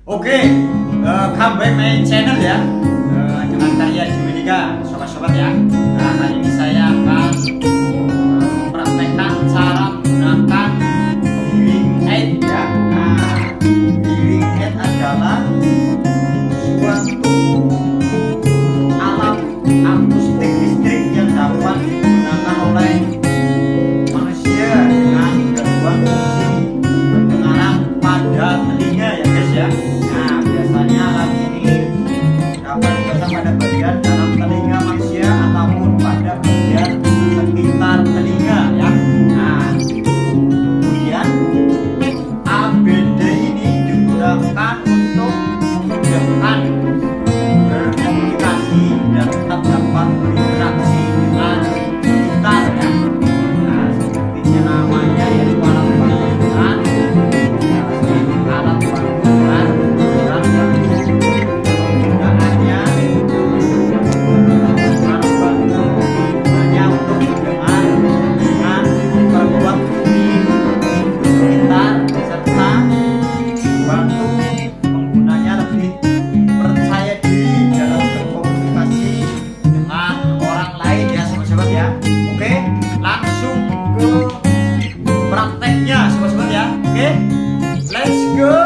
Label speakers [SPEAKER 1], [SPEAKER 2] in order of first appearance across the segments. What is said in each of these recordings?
[SPEAKER 1] Oke, come back my channel ya, dengan karya Jimmy sobat-sobat ya. Nah, hari ini saya akan mempraktekkan cara menggunakan hearing aid ya. Nah, hearing aid adalah suatu alat akustik listrik yang dapat digunakan oleh manusia dengan gangguan fungsi pendengaran pada telinga ya guys ya. Nah, biasanya alat ini dapat dipasang pada bagian dalam telinga manusia ataupun pada bagian sekitar telinga ya. Nah, kemudian ABD ini digunakan untuk memudahkan berkomunikasi dan tetap dapat berinteraksi dengan sekitar ya. Nah, seperti namanya yaitu alat bantuan, alat bantuan dan penggunaannya alat bantu hanya untuk mendengar dengan memperkuat fungsi sekitar serta membantu penggunanya lebih percaya diri dalam berkomunikasi dengan orang lain ya sobat-sobat ya. Oke, langsung ke prakteknya sobat-sobat ya. Oke, let's go.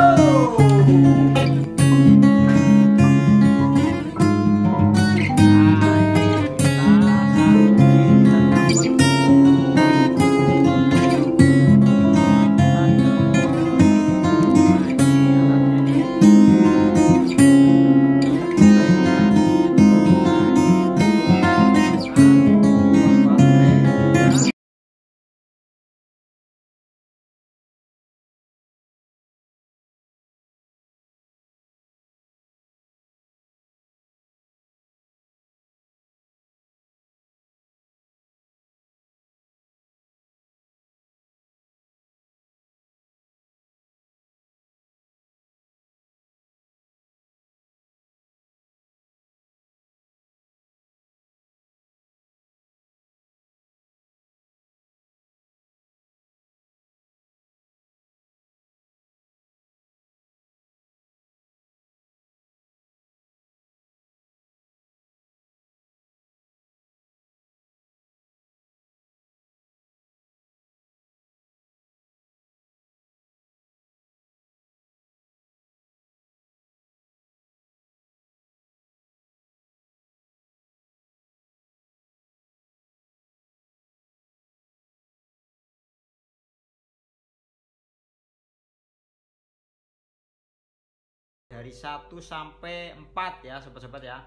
[SPEAKER 1] Dari 1 sampai 4 ya sobat-sobat ya.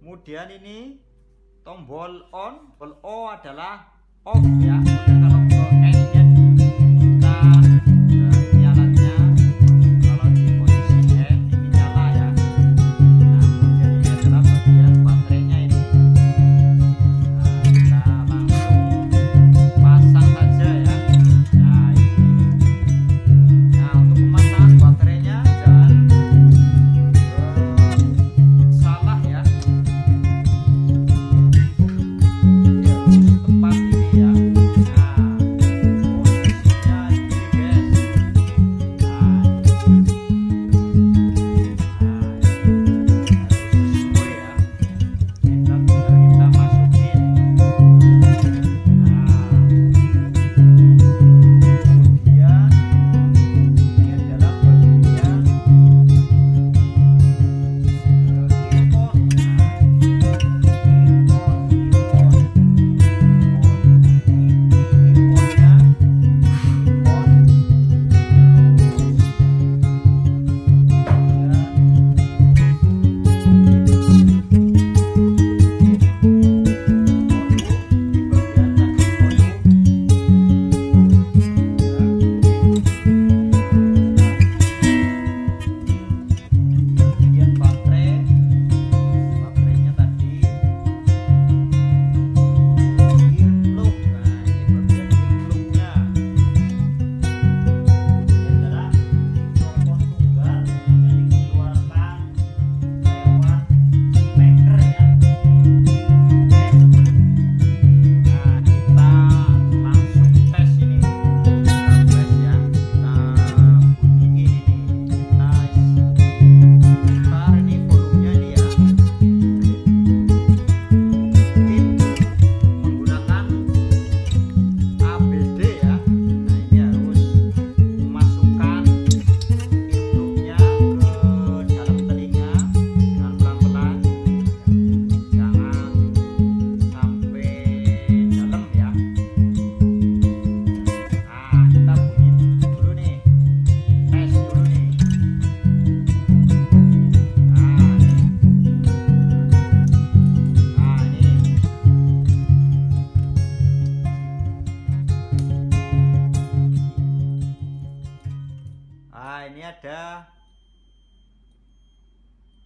[SPEAKER 1] Kemudian ini tombol on, tombol O adalah off ya. Kemudian kalau ke N nya kita ini alatnya, kalau di posisi N ini nyala ya. Nah, kemudian ini adalah bagian baterainya ini. Nah, kita langsung pasang saja ya. Nah, ini. Nah, untuk pemasangan baterainya jangan salah ya. Dia harus tepat ini ya. Nah,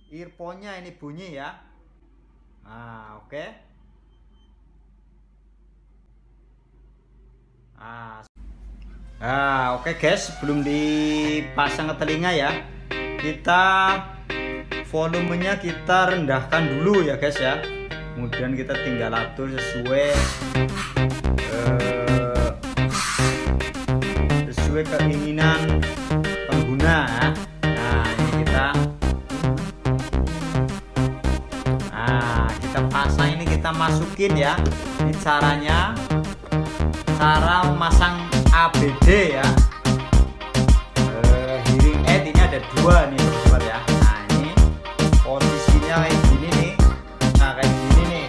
[SPEAKER 1] earphone-nya ini bunyi ya. Nah, oke. Oke guys, sebelum dipasang ke telinga ya, kita volumenya kita rendahkan dulu ya guys ya. Kemudian kita tinggal atur sesuai keinginan pengguna. Nah, ini kita pasang, ini kita masukin ya. Ini cara memasang ABD ya. Hearing aid ini ada 2 nih sobat ya. Nah, ini posisinya kayak gini nih. Nah, kayak gini nih.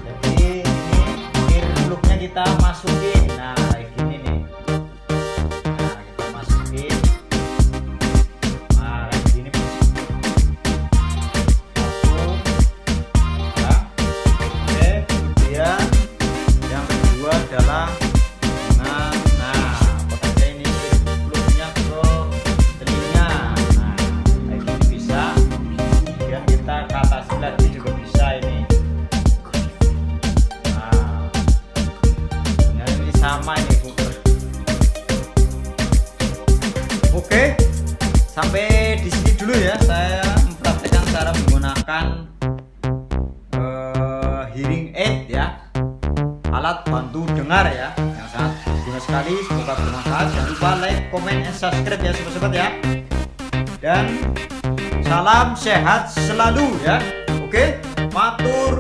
[SPEAKER 1] Jadi ini ear plugnya kita masukin. Nah, kayak gini nih. Nah, kita masukin. Nah, kayak gini. Ya. Oke, kemudian yang kedua adalah sama ini puter. Oke, sampai di sini dulu ya. Saya mempraktekkan cara menggunakan hearing aid ya, alat bantu dengar ya, yang sangat berguna sekali. Semoga bermanfaat. Jangan lupa like, comment, and subscribe ya sobat-sobat ya. Dan salam sehat selalu ya. Oke, matur